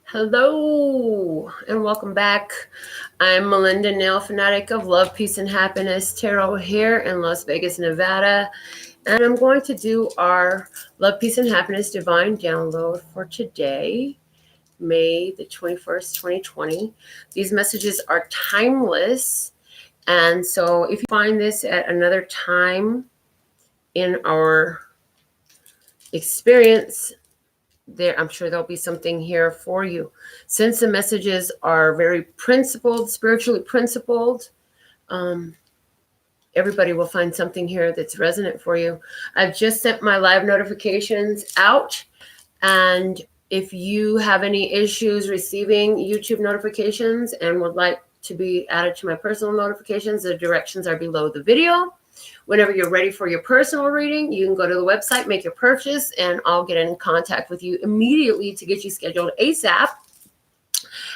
Hello and welcome back. I'm Melinda NailFanatic of Love, Peace, and Happiness Tarot here in Las Vegas, Nevada. And I'm going to do our Love, Peace, and Happiness Divine Download for today, May the 21st, 2020. These messages are timeless. And so if you find this at another time in our experience, I'm sure there'll be something here for you. Since the messages are very principled, spiritually principled, everybody will find something here that's resonant for you. I've just sent my live notifications out, and if you have any issues receiving YouTube notifications and would like to be added to my personal notifications, the directions are below the video. Whenever you're ready for your personal reading, you can go to the website, make your purchase, and I'll get in contact with you immediately to get you scheduled ASAP.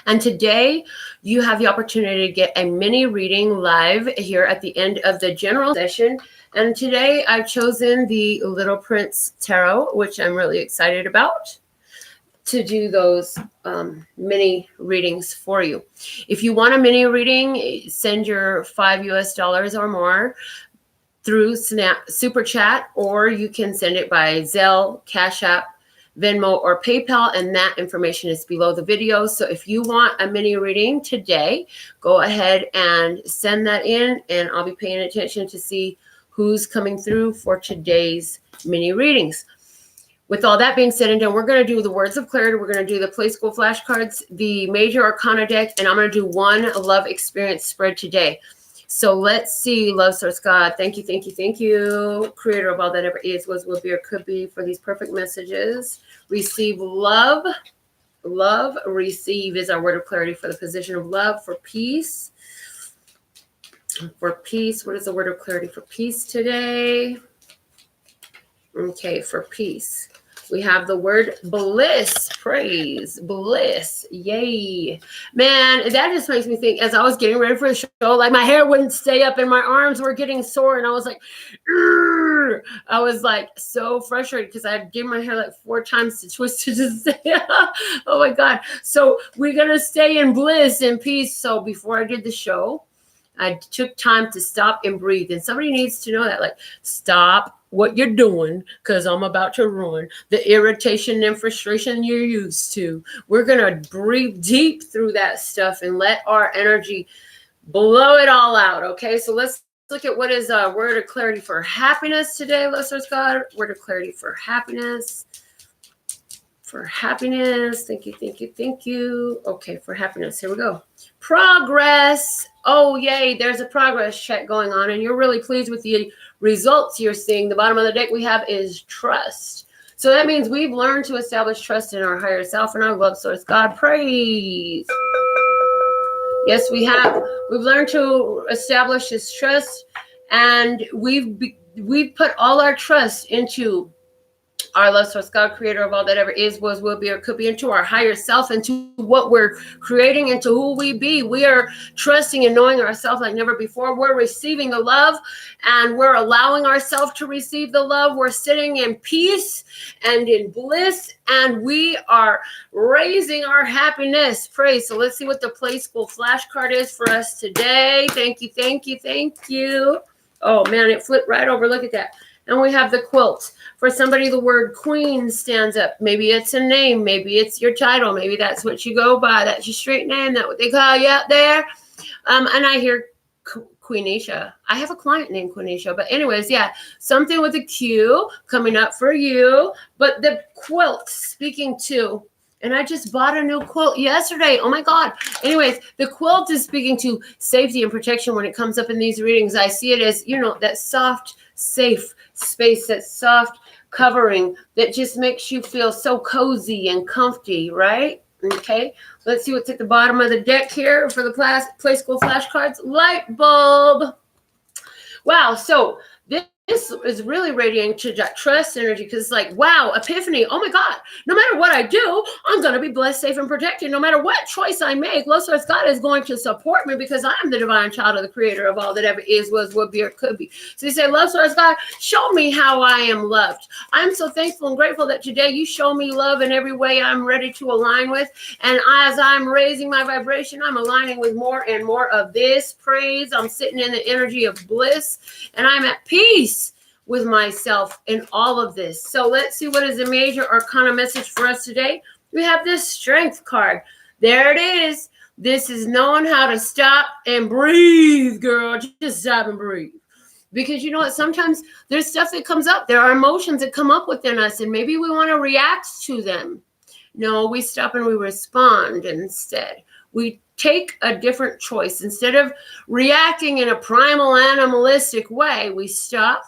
And today you have the opportunity to get a mini reading live here at the end of the general session. And today I've chosen the Little Prince Tarot, which I'm really excited about, to do those mini readings for you. If you want a mini reading, send your $5 US or more through Super Chat, or you can send it by Zelle, Cash App, Venmo, or PayPal, and that information is below the video. So if you want a mini reading today, go ahead and send that in, and I'll be paying attention to see who's coming through for today's mini readings. With all that being said and done, we're going to do the words of clarity. We're going to do the Play School flashcards, the Major Arcana deck, and I'm going to do one love experience spread today. So let's see, love source God. Thank you, thank you, thank you. Creator of all that ever is, was, will be, or could be, for these perfect messages. Receive love. Love, receive is our word of clarity for the position of love, for peace. For peace, what is the word of clarity for peace today? Okay, for peace. We have the word bliss, praise, bliss, yay. Man, that just makes me think, as I was getting ready for the show, like my hair wouldn't stay up and my arms were getting sore. And I was like, Urgh! I was like so frustrated because I had given my hair like 4 times to twist it to stay up. Oh my God. So we're going to stay in bliss and peace. So before I did the show, I took time to stop and breathe. And somebody needs to know that, like, stop what you're doing, because I'm about to ruin the irritation and frustration you're used to. We're going to breathe deep through that stuff and let our energy blow it all out. Okay, so let's look at what is a word of clarity for happiness today. Listeners, God, word of clarity for happiness. For happiness. Thank you, thank you, thank you. Okay, for happiness, here we go. Progress. Oh, yay, there's a progress check going on, and you're really pleased with the results you're seeing. The bottom of the deck we have is trust. So that means we've learned to establish trust in our higher self and our love source. God, praise. Yes, we have. We've learned to establish this trust, and we've put all our trust into our love source, God, creator of all that ever is, was, will be, or could be, into our higher self, into what we're creating, into who we be. We are trusting and knowing ourselves like never before. We're receiving the love, and we're allowing ourselves to receive the love. We're sitting in peace and in bliss, and we are raising our happiness. Praise. So let's see what the Play School flashcard is for us today. Thank you, thank you, thank you. Oh man, it flipped right over. Look at that. And we have the quilt. For somebody, the word queen stands up. Maybe it's a name. Maybe it's your title. Maybe that's what you go by. That's your street name. That's what they call you out there. And I hear Queenisha. I have a client named Queenisha. But anyways, yeah, something with a Q coming up for you. But the quilt speaking to, and I just bought a new quilt yesterday. Oh my God. Anyways, the quilt is speaking to safety and protection when it comes up in these readings. I see it as, that soft, safe space, that soft covering that just makes you feel so cozy and comfy, right? Okay, let's see what's at the bottom of the deck here for the Play School flashcards. Light bulb. Wow, so this is really radiating to that trust energy, because it's like, wow, epiphany. Oh my God, no matter what I do, I'm going to be blessed, safe, and protected. No matter what choice I make, Love Source God is going to support me, because I am the divine child of the creator of all that ever is, was, would be, or could be. So you say, Love Source God, show me how I am loved. I'm so thankful and grateful that today you show me love in every way I'm ready to align with. And as I'm raising my vibration, I'm aligning with more and more of this praise. I'm sitting in the energy of bliss, and I'm at peace with myself in all of this. So let's see what is the major arcana message for us today. We have this strength card. There it is. This is knowing how to stop and breathe, girl. Just stop and breathe. Because you know what? Sometimes there's stuff that comes up. There are emotions that come up within us, and maybe we want to react to them. No, we stop and we respond instead. We take a different choice. Instead of reacting in a primal animalistic way, we stop.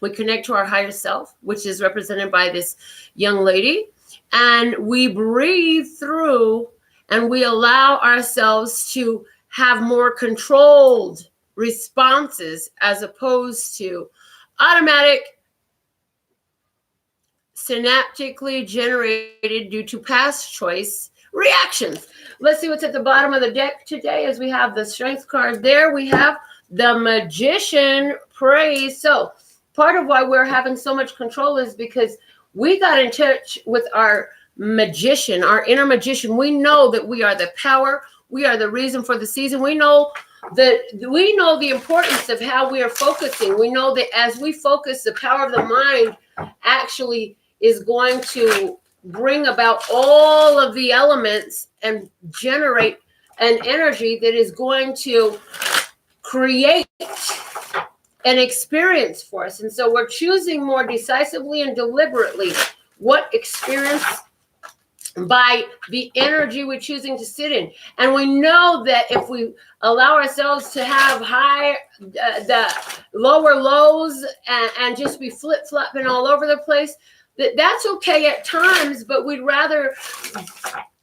We connect to our higher self, which is represented by this young lady, and we breathe through, and we allow ourselves to have more controlled responses as opposed to automatic, synaptically generated due to past choice reactions. Let's see what's at the bottom of the deck today. As we have the strength card there, we have the Magician. Praise. So part of why we're having so much control is because we got in touch with our magician, our inner magician. We know that we are the power. We are the reason for the season. We know the importance of how we are focusing. We know that as we focus, the power of the mind actually is going to bring about all of the elements and generate an energy that is going to create an experience for us. And so we're choosing more decisively and deliberately what experience by the energy we're choosing to sit in. And we know that if we allow ourselves to have the lower lows and just be flip-flopping all over the place, that's okay at times, but we'd rather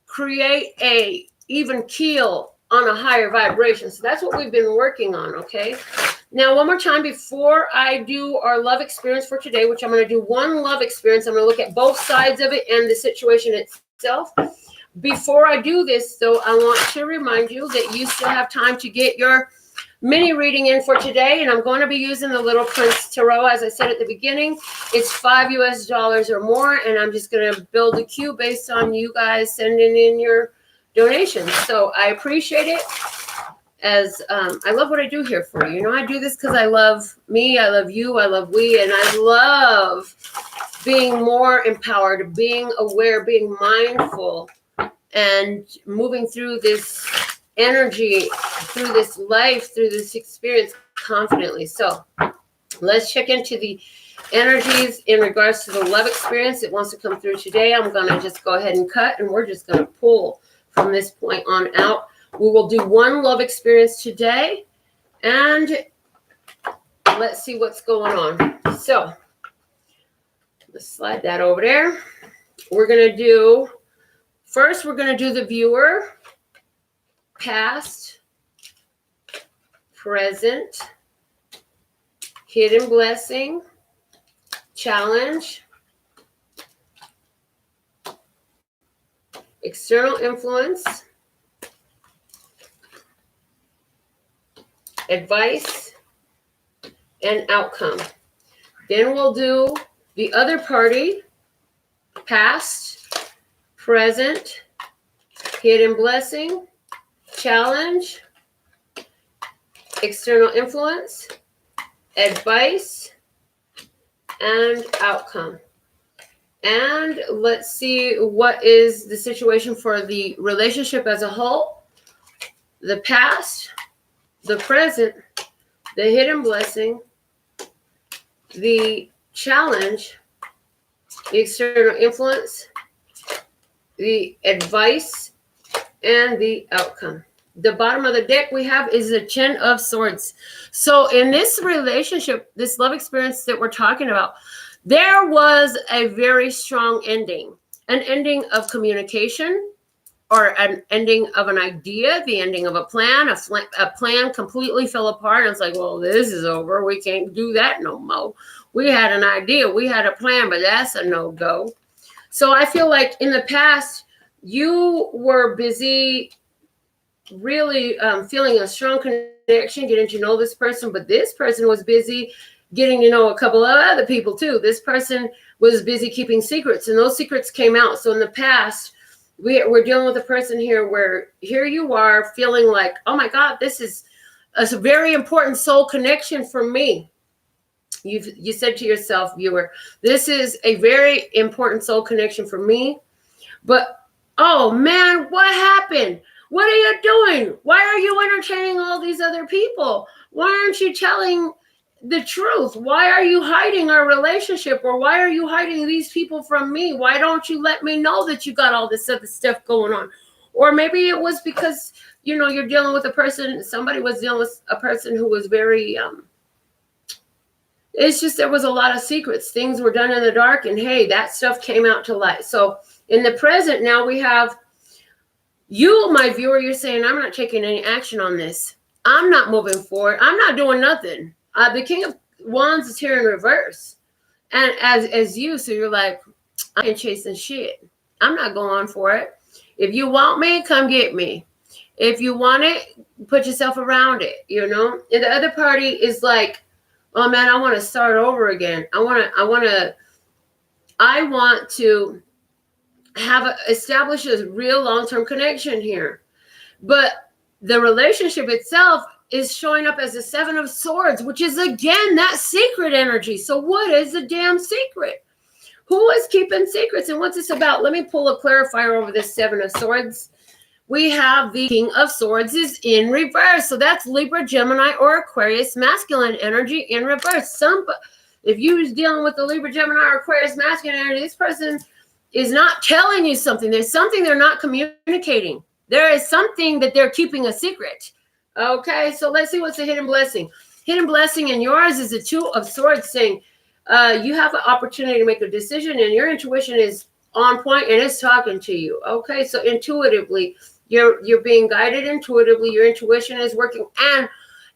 create a even keel on a higher vibration. So that's what we've been working on, okay? Now, one more time before I do our love experience for today, which I'm going to do one love experience. I'm going to look at both sides of it and the situation itself. Before I do this, though, I want to remind you that you still have time to get your mini reading in for today. And I'm going to be using the Little Prince Tarot, as I said at the beginning. It's $5 US or more. And I'm just going to build a queue based on you guys sending in your donations. So I appreciate it. As I love what I do here for you. You know, I do this because I love me, I love you, I love we, and I love being more empowered, being aware, being mindful, and moving through this energy, through this life, through this experience confidently. So let's check into the energies in regards to the love experience that wants to come through today. I'm going to just go ahead and cut, and we're just going to pull from this point on out. We will do one love experience today, and let's see what's going on. So let's slide that over there. We're going to do, first we're going to do the viewer, past, present, hidden blessing, challenge, external influence, advice, and outcome. Then we'll do the other party, past, present, hidden blessing, challenge, external influence, advice, and outcome. And let's see what is the situation for the relationship as a whole, the past, the present, the hidden blessing, the challenge, the external influence, the advice, and the outcome. The bottom of the deck we have is the 10 of Swords. So in this relationship, this love experience that we're talking about, there was a very strong ending, an ending of communication, or an ending of an idea, the ending of a plan. A plan completely fell apart. And it's like, well, this is over. We can't do that no more. We had an idea. We had a plan, but that's a no-go. So I feel like in the past, you were busy really feeling a strong connection, getting to know this person, but this person was busy getting to know a couple of other people too. This person was busy keeping secrets, and those secrets came out. So in the past, we're dealing with a person here where here you are feeling like, oh my God, this is a very important soul connection for me. You said to yourself, viewer, this is a very important soul connection for me. But, oh man, what happened? What are you doing? Why are you entertaining all these other people? Why aren't you telling the truth? Why are you hiding our relationship? Or why are you hiding these people from me? Why don't you let me know that you got all this other stuff going on? Or maybe it was because, you're dealing with a person, somebody was dealing with a person who was very, it's just there was a lot of secrets. Things were done in the dark, and hey, that stuff came out to light. So in the present, now we have you, my viewer, you're saying, I'm not taking any action on this. I'm not moving forward. I'm not doing nothing. The King of Wands is here in reverse. And as you, so you're like, I ain't chasing shit. I'm not going for it. If you want me, come get me. If you want it, put yourself around it, And the other party is like, oh man, I want to start over again. I want to establish a real long-term connection here. But the relationship itself is showing up as a 7 of Swords, which is again that secret energy. So what is the damn secret? Who is keeping secrets, and what's this about? Let me pull a clarifier over this 7 of Swords. We have the King of Swords is in reverse. So that's Libra, Gemini, or Aquarius masculine energy in reverse. If you're dealing with the Libra, Gemini, or Aquarius masculine energy, this person is not telling you something. There's something they're not communicating. There is something that they're keeping a secret. Okay, so let's see what's the hidden blessing. Hidden blessing in yours is the 2 of Swords, saying you have an opportunity to make a decision, and your intuition is on point and it's talking to you. Okay, so intuitively, you're being guided intuitively. Your intuition is working. And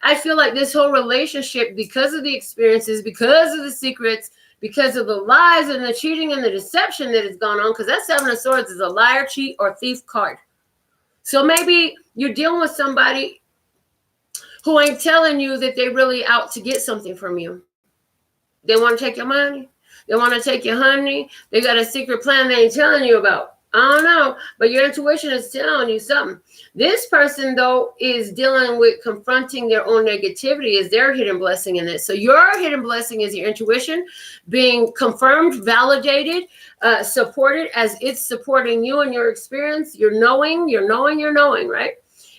I feel like this whole relationship, because of the experiences, because of the secrets, because of the lies and the cheating and the deception that has gone on, because that 7 of Swords is a liar, cheat, or thief card. So maybe you're dealing with somebody who ain't telling you that they're really out to get something from you. They want to take your money. They want to take your honey. They got a secret plan they ain't telling you about. I don't know, but your intuition is telling you something. This person, though, is dealing with confronting their own negativity is their hidden blessing in this. So your hidden blessing is your intuition being confirmed, validated, supported as it's supporting you and your experience. You're knowing, right?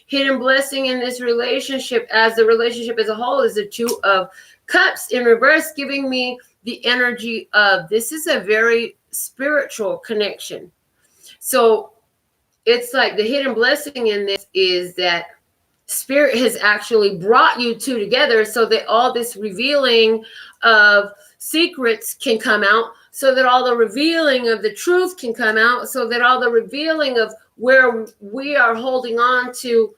Hidden blessing in this relationship, as the relationship as a whole, is the 2 of Cups in reverse, giving me the energy of this is a very spiritual connection. So it's like the hidden blessing in this is that Spirit has actually brought you two together so that all this revealing of secrets can come out, so that all the revealing of the truth can come out, so that all the revealing of where we are holding on to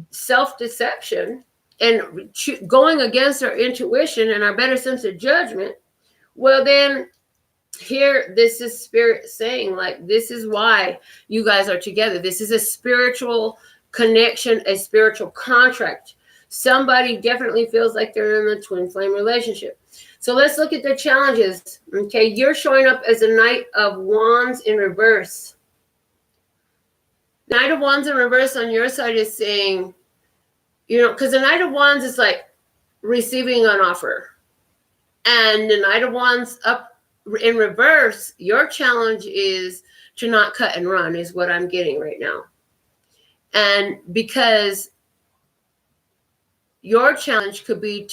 self-deception and going against our intuition and our better sense of judgment. Well, then here, this is Spirit saying, like, this is why you guys are together. This is a spiritual connection, a spiritual contract. Somebody definitely feels like they're in a twin flame relationship. So let's look at the challenges. Okay, you're showing up as a Knight of Wands in reverse. Knight of Wands in reverse on your side is saying, because the Knight of Wands is like receiving an offer. And the Knight of Wands up in reverse, your challenge is to not cut and run, is what I'm getting right now. And because your challenge could be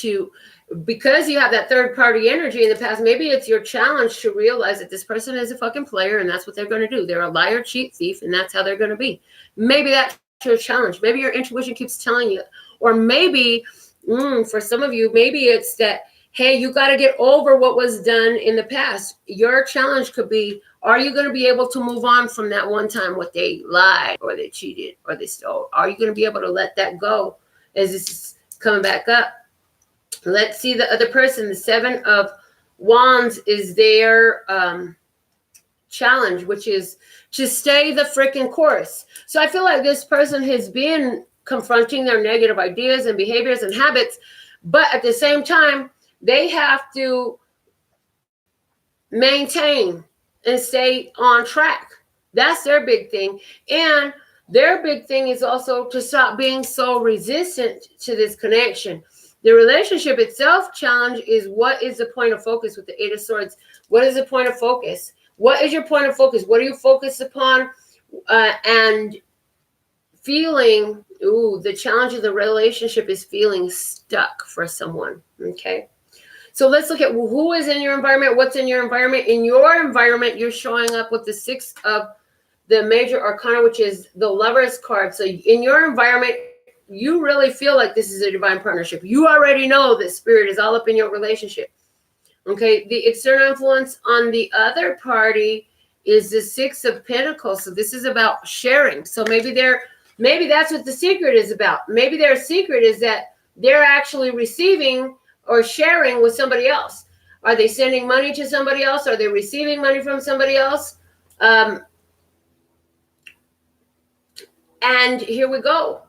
because you have that third party energy in the past, maybe it's your challenge to realize that this person is a fucking player and that's what they're going to do. They're a liar, cheat, thief, and that's how they're going to be. Maybe that's your challenge. Maybe your intuition keeps telling you, or maybe for some of you, maybe it's that, hey, you got to get over what was done in the past. Your challenge could be, Are you going to be able to move on from that one time what they lied or they cheated or they stole? Are you going to be able to let that go as this is coming back up? Let's see the other person. The 7 of Wands is their challenge, which is to stay the freaking course. So I feel like this person has been confronting their negative ideas and behaviors and habits, but at the same time, they have to maintain and stay on track. That's their big thing. And their big thing is also to stop being so resistant to this connection. The relationship itself challenge is, what is the point of focus with the 8 of Swords? What is the point of focus? What is your point of focus? What are you focused upon? And feeling, the challenge of the relationship is feeling stuck for someone, okay? So let's look at who is in your environment, what's in your environment. In your environment, you're showing up with the 6 of the major arcana, which is the Lover's card. So in your environment, you really feel like this is a divine partnership. You already know that spirit is all up in your relationship. Okay, the external influence on the other party is the 6 of Pentacles. So this is about sharing. So maybe that's what the secret is about. Maybe their secret is that they're actually receiving or sharing with somebody else. Are they sending money to somebody else? Are they receiving money from somebody else? And here we go.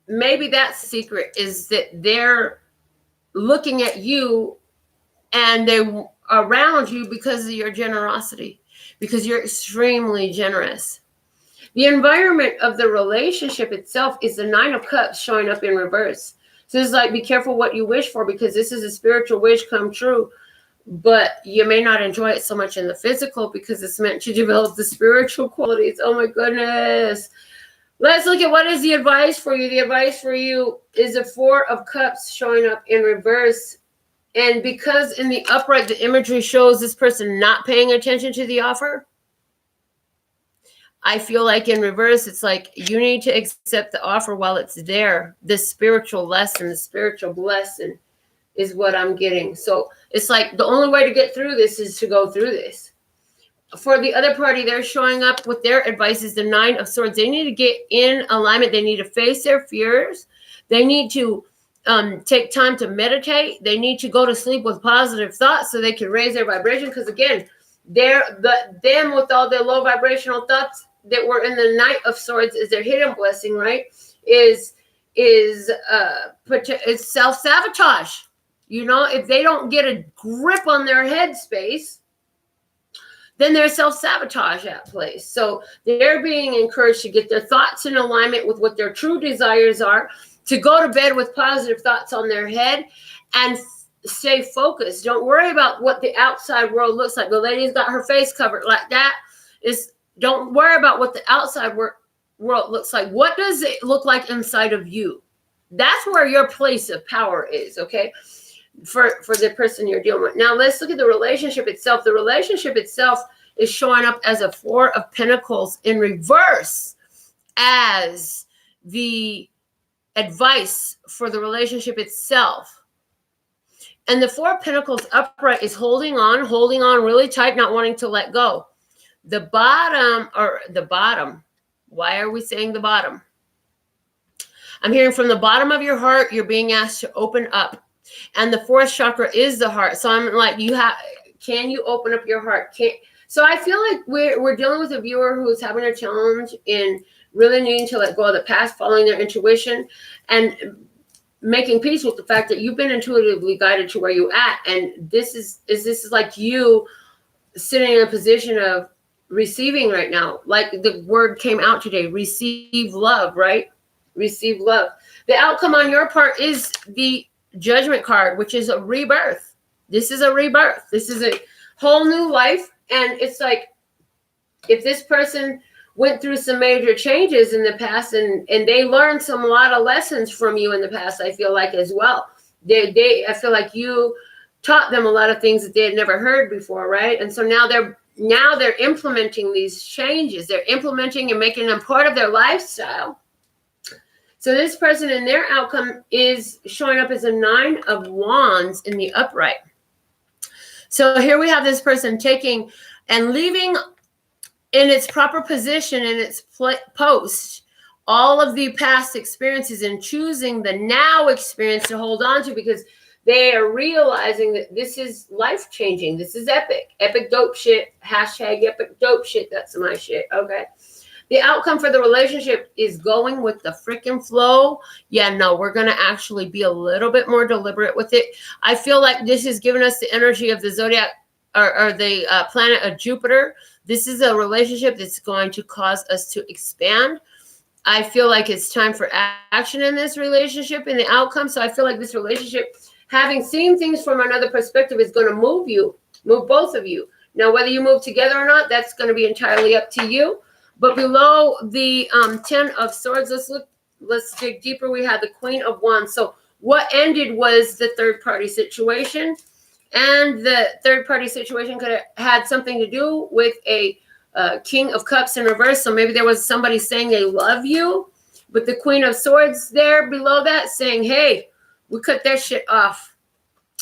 Maybe that's the secret, is that they're looking at you and they're around you because of your generosity, because you're extremely generous. The environment of the relationship itself is the 9 of Cups showing up in reverse. So it's like, be careful what you wish for, because this is a spiritual wish come true, but you may not enjoy it so much in the physical because it's meant to develop the spiritual qualities. Oh my goodness. Let's look at what is the advice for you. The advice for you is the 4 of Cups showing up in reverse. And because in the upright, the imagery shows this person not paying attention to the offer, I feel like in reverse, it's like you need to accept the offer while it's there. The spiritual lesson, the spiritual blessing is what I'm getting. So it's like the only way to get through this is to go through this. For the other party, they're showing up with their advice is the 9 of Swords. They need to get in alignment. They need to face their fears. They need to take time to meditate. They need to go to sleep with positive thoughts so they can raise their vibration. Because again, them with all their low vibrational thoughts that were in the Knight of Swords is their hidden blessing, right? Is self-sabotage. You know, if they don't get a grip on their headspace, then there's self-sabotage at place. So they're being encouraged to get their thoughts in alignment with what their true desires are, to go to bed with positive thoughts on their head and stay focused. Don't worry about what the outside world looks like. The lady's got her face covered like that. Don't worry about what the outside world looks like. What does it look like inside of you? That's where your place of power is, okay? For the person you're dealing with. Now, let's look at the relationship itself. The relationship itself is showing up as a 4 of Pentacles in reverse as the advice for the relationship itself. And the 4 of Pentacles upright is holding on really tight, not wanting to let go. The bottom, why are we saying the bottom? I'm hearing from the bottom of your heart, you're being asked to open up. And the 4th chakra is the heart. So I'm like, can you open up your heart? So I feel like we're dealing with a viewer who's having a challenge in really needing to let go of the past, following their intuition, and making peace with the fact that you've been intuitively guided to where you're at. And this is like you sitting in a position of receiving right now. Like the word came out today, receive love, right? Receive love. The outcome on your part is the Judgment card, which is a rebirth. This is a rebirth. This is a whole new life. And it's like, if this person went through some major changes in the past and they learned a lot of lessons from you in the past, I feel like as well. I feel like you taught them a lot of things that they had never heard before, right? And so now they're implementing these changes. They're implementing and making them part of their lifestyle. So this person in their outcome is showing up as a 9 of Wands in the upright. So here we have this person taking and leaving in its proper position in its post all of the past experiences and choosing the now experience to hold on to, because they are realizing that this is life changing. This is epic dope shit. Hashtag epic dope shit. That's my shit. Okay. The outcome for the relationship is going with the freaking flow. Yeah, no, we're going to actually be a little bit more deliberate with it. I feel like this is giving us the energy of the zodiac or the planet of Jupiter. This is a relationship that's going to cause us to expand. I feel like it's time for action in this relationship and the outcome. So I feel like this relationship, having seen things from another perspective, is going to move both of you. Now, whether you move together or not, that's going to be entirely up to you. But below the 10 of Swords, let's dig deeper. We had the Queen of Wands. So what ended was the third party situation. And the third party situation could have had something to do with a King of Cups in reverse. So maybe there was somebody saying they love you. But the Queen of Swords there below that saying, hey, we cut that shit off.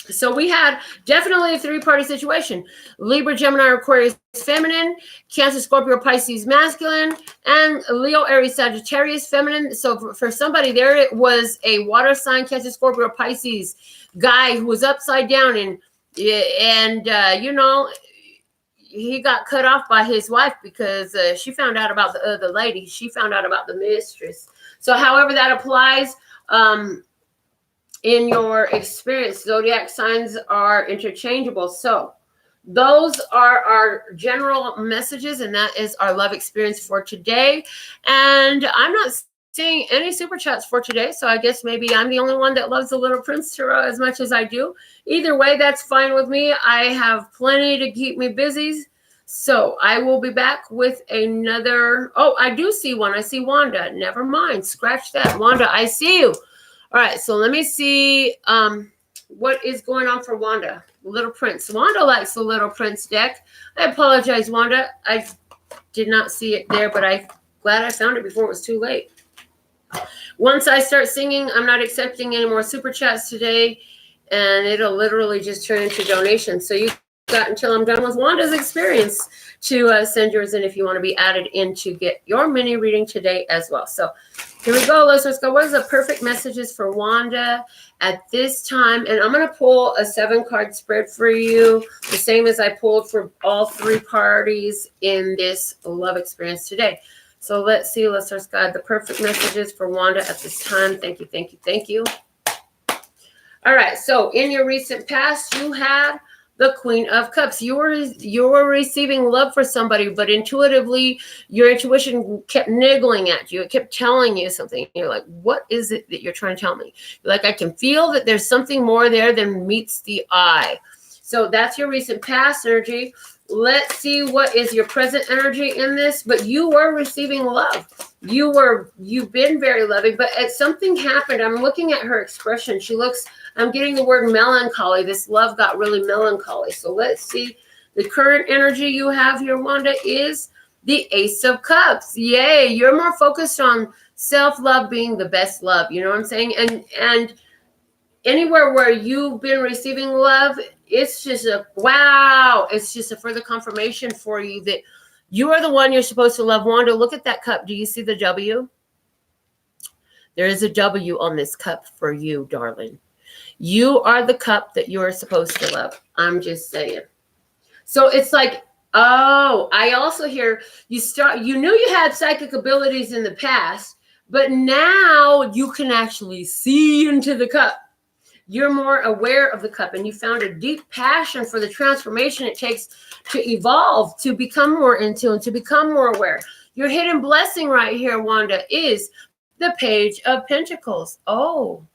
So we had definitely a three-party situation. Libra, Gemini, Aquarius, feminine. Cancer, Scorpio, Pisces, masculine. And Leo, Aries, Sagittarius, feminine. So for somebody there, it was a water sign, Cancer, Scorpio, Pisces guy who was upside down. And you know, he got cut off by his wife because she found out about the other lady. She found out about the mistress. So however that applies, in your experience, zodiac signs are interchangeable. So those are our general messages, and that is our love experience for today. And I'm not seeing any super chats for today, so I guess maybe I'm the only one that loves the Little Prince Tarot as much as I do. Either way, that's fine with me. I have plenty to keep me busy. So I will be back with another. Oh, I do see one. I see Wanda. Never mind. Scratch that. Wanda, I see you. All right, so let me see what is going on for Wanda, Little Prince. Wanda likes the Little Prince deck. I apologize, Wanda. I did not see it there, but I'm glad I found it before it was too late. Once I start singing, I'm not accepting any more super chats today, and it'll literally just turn into donations. So you got until I'm done with Wanda's experience to send yours in if you want to be added in to get your mini reading today as well. So here we go. Let's go. What is the perfect messages for Wanda at this time? And I'm going to pull a 7-card spread for you, the same as I pulled for all three parties in this love experience today. So let's see. Let's just guide the perfect messages for Wanda at this time. Thank you. Thank you. Thank you. All right. So in your recent past, you had the Queen of Cups. You were receiving love for somebody, but intuitively, your intuition kept niggling at you. It kept telling you something. You're like, what is it that you're trying to tell me? You're like, I can feel that there's something more there than meets the eye. So that's your recent past energy. Let's see what is your present energy in this. But you were receiving love. You've been very loving, but something happened. I'm looking at her expression. I'm getting the word melancholy. This love got really melancholy. So let's see. The current energy you have here, Wanda, is the Ace of Cups. Yay. You're more focused on self-love being the best love. You know what I'm saying? And anywhere where you've been receiving love, it's just wow. It's just a further confirmation for you that you are the one you're supposed to love. Wanda, look at that cup. Do you see the W? There is a W on this cup for you, darling. You are the cup that you're supposed to love. I'm just saying. So it's like, oh, I also hear you knew you had psychic abilities in the past, but now you can actually see into the cup. You're more aware of the cup, and you found a deep passion for the transformation it takes to evolve, to become more in tune, to become more aware. Your hidden blessing right here, Wanda, is the Page of Pentacles. Oh.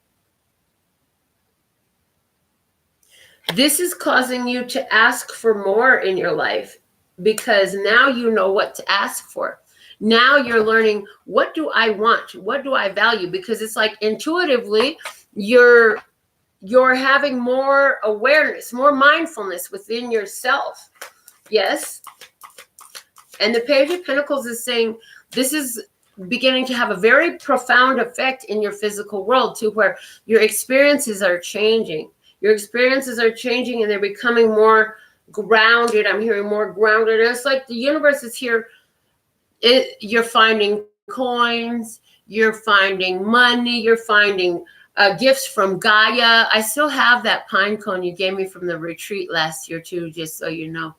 This is causing you to ask for more in your life because now you know what to ask for. Now you're learning, what do I want? What do I value? Because it's like intuitively you're having more awareness, more mindfulness within yourself. Yes. And the Page of Pentacles is saying this is beginning to have a very profound effect in your physical world too, where your experiences are changing. Your experiences are changing and they're becoming more grounded. I'm hearing more grounded. And it's like the universe is here. You're finding coins, you're finding money, you're finding gifts from Gaia. I still have that pine cone you gave me from the retreat last year too, just so you know.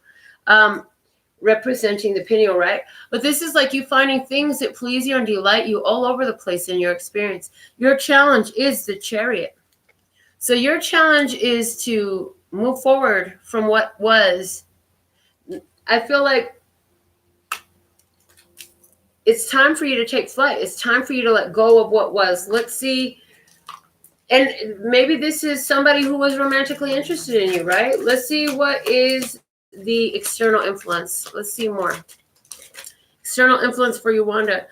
Representing the pineal, right? But this is like you finding things that please you and delight you all over the place in your experience. Your challenge is the Chariot. So your challenge is to move forward from what was. I feel like it's time for you to take flight. It's time for you to let go of what was. Let's see. And maybe this is somebody who was romantically interested in you, right? Let's see what is the external influence. Let's see more. External influence for you, Wanda.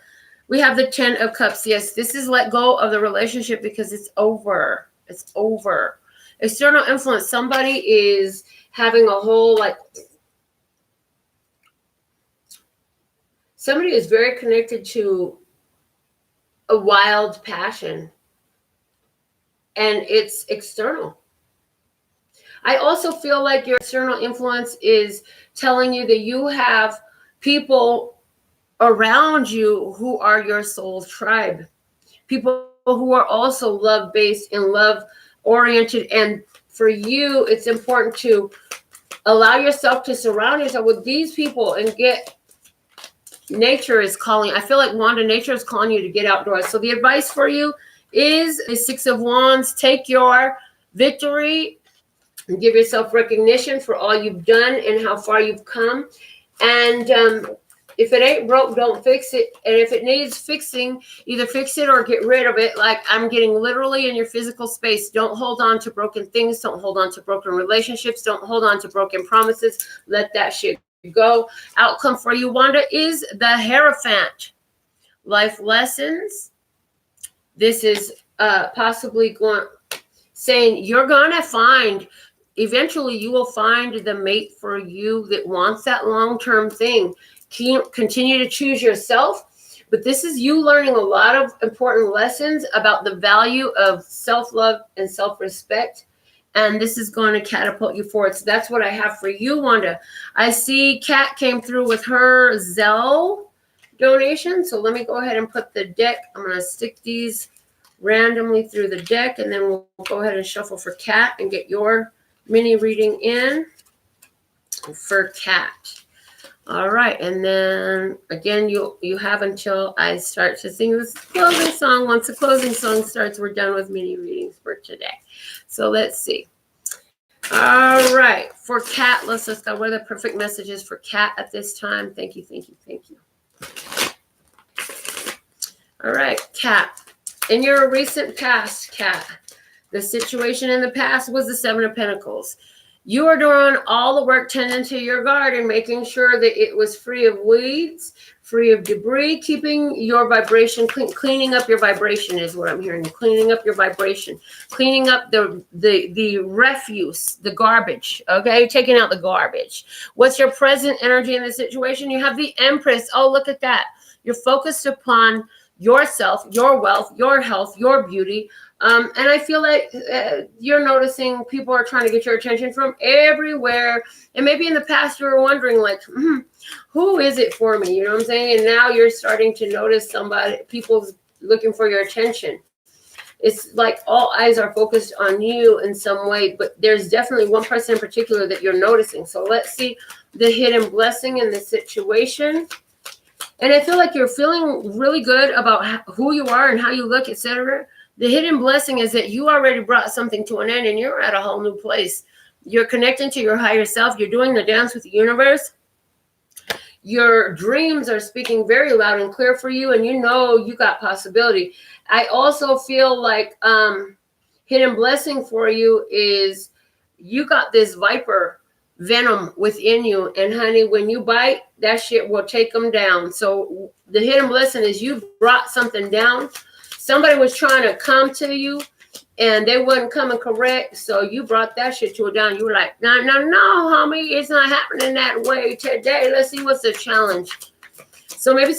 We have the 10 of Cups. Yes, this is let go of the relationship because it's over. It's over. External influence. Somebody is having a whole somebody is very connected to a wild passion. And it's external. I also feel like your external influence is telling you that you have people around you who are your soul tribe. People who are also love-based and love-oriented. And for you, it's important to allow yourself to surround yourself with these people and get... Nature is calling. I feel like, Wanda, nature is calling you to get outdoors. So the advice for you is the 6 of Wands. Take your victory and give yourself recognition for all you've done and how far you've come. And if it ain't broke, don't fix it. And if it needs fixing, either fix it or get rid of it. Like I'm getting literally in your physical space. Don't hold on to broken things. Don't hold on to broken relationships. Don't hold on to broken promises. Let that shit go. Outcome for you, Wanda, is the Hierophant. Life lessons. This is possibly saying you're gonna find, eventually you will find the mate for you that wants that long-term thing. Continue to choose yourself, but this is you learning a lot of important lessons about the value of self-love and self-respect. And this is going to catapult you forward. So that's what I have for you, Wanda. I see Kat came through with her Zelle donation. So let me go ahead and put the deck. I'm going to stick these randomly through the deck. And then we'll go ahead and shuffle for Kat and get your mini reading in for Kat. All right. And then, again, you have until I start to sing this closing song. Once the closing song starts, we're done with mini readings for today. So let's see. All right. For Kat, let's just go. What are the perfect messages for Kat at this time? Thank you, thank you, thank you. All right, Kat. In your recent past, Kat, the situation in the past was the 7 of Pentacles. You are doing all the work tending to your garden, making sure that it was free of weeds, free of debris, keeping your vibration, cleaning up your vibration is what I'm hearing. Cleaning up your vibration, cleaning up the refuse, the garbage, okay? Taking out the garbage. What's your present energy in the situation? You have the Empress. Oh, look at that. You're focused upon yourself, your wealth, your health, your beauty. And I feel like you're noticing people are trying to get your attention from everywhere. And maybe in the past you were wondering, like, who is it for me? You know what I'm saying? And now you're starting to notice people's looking for your attention. It's like all eyes are focused on you in some way, but there's definitely one person in particular that you're noticing. So let's see the hidden blessing in the situation. And I feel like you're feeling really good about who you are and how you look, etc. The hidden blessing is that you already brought something to an end and you're at a whole new place. You're connecting to your higher self. You're doing the dance with the universe. Your dreams are speaking very loud and clear for you, and you know you got possibility. I also feel like hidden blessing for you is you got this viper venom within you, and honey, when you bite, that shit will take them down. So the hidden blessing is you brought something down. Somebody was trying to come to you and they wasn't coming correct, so you brought that shit to a down. You were like, no, homie, it's not happening that way today. Let's see what's the challenge. So maybe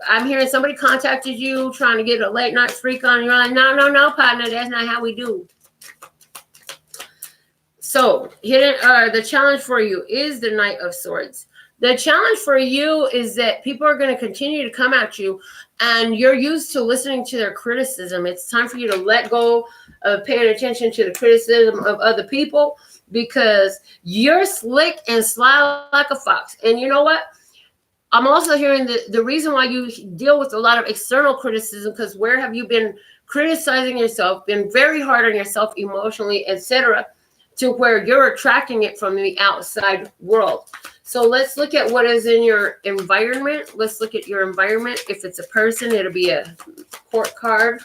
I'm hearing somebody contacted you trying to get a late night freak on. You're like, no, partner, that's not how we do. So the challenge for you is the Knight of Swords. The challenge for you is that people are going to continue to come at you, and you're used to listening to their criticism. It's time for you to let go of paying attention to the criticism of other people, because you're slick and sly like a fox. And you know what? I'm also hearing the reason why you deal with a lot of external criticism, because where have you been criticizing yourself, been very hard on yourself emotionally, etc., to where you're attracting it from the outside world. So let's look at what is in your environment. Let's look at your environment. If it's a person, it'll be a court card.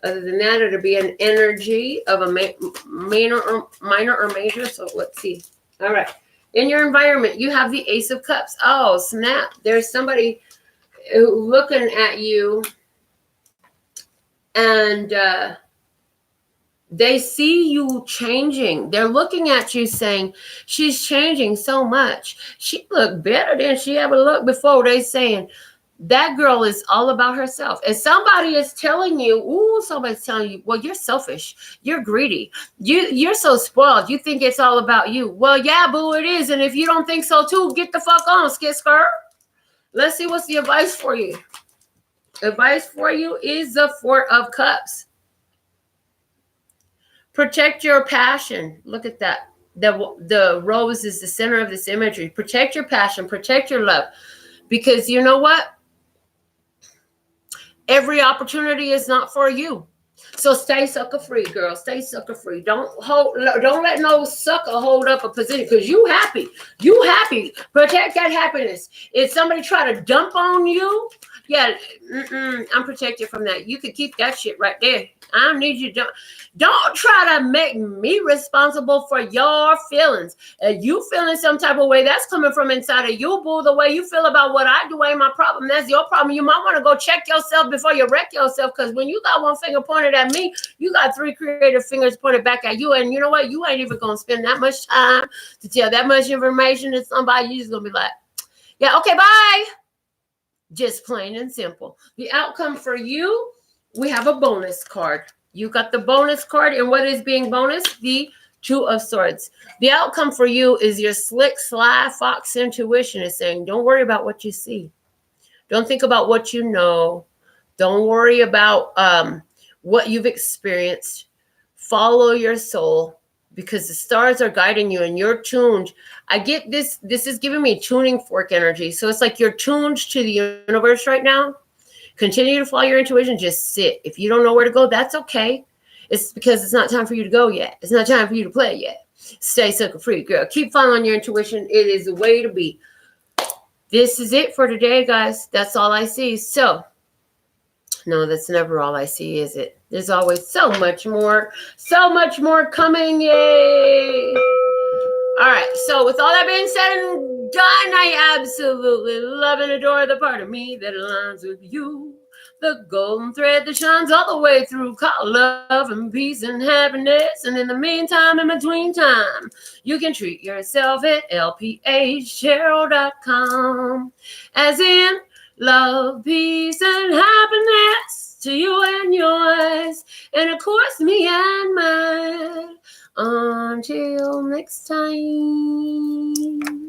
Other than that, it'll be an energy of a minor or major. So let's see. All right. In your environment, you have the Ace of Cups. Oh, snap. There's somebody looking at you, and they see you changing. They're looking at you saying, she's changing so much. She looked better than she ever looked before. They saying, that girl is all about herself. And somebody is telling you, somebody's telling you, well, you're selfish. You're greedy. You're so spoiled. You think it's all about you. Well, yeah, boo, it is. And if you don't think so too, get the fuck on, skit skirt. Let's see what's the advice for you. Advice for you is the Four of Cups. Protect your passion. Look at that. The rose is the center of this imagery. Protect your passion. Protect your love. Because you know what? Every opportunity is not for you. So stay sucker free, girl. Stay sucker free. Don't let no sucker hold up a position, because you happy. You happy. Protect that happiness. If somebody try to dump on you, yeah, I'm protected from that. You can keep that shit right there. I don't need you. Don't try to make me responsible for your feelings. You feeling some type of way, that's coming from inside of you, boo. The way you feel about what I do ain't my problem. That's your problem. You might want to go check yourself before you wreck yourself, because when you got one finger pointed at me, you got three creative fingers pointed back at you. And you know what? You ain't even going to spend that much time to tell that much information to somebody. You just going to be like, yeah, okay, bye. Just plain and simple. The outcome for you, we have a bonus card. You got the bonus card, and what is being bonus? The Two of Swords. The outcome for you is your slick, sly fox intuition is saying, don't worry about what you see. Don't think about what you know. Don't worry about what you've experienced. Follow your soul, because the stars are guiding you and you're tuned. I get this. This is giving me tuning fork energy. So it's like you're tuned to the universe right now. Continue to follow your intuition. Just sit. If you don't know where to go, that's okay. It's because it's not time for you to go yet. It's not time for you to play yet. Stay sucker free, girl. Keep following your intuition. It is the way to be. This is it for today, guys. That's all I see. So, no, that's never all I see, is it? There's always so much more coming. Yay! All right. So with all that being said and done, I absolutely love and adore the part of me that aligns with you. The golden thread that shines all the way through, called love and peace and happiness. And in the meantime, in between time, you can treat yourself at lphcheryl.com. As in, love, peace, and happiness to you and yours. And of course, me and mine. Until next time.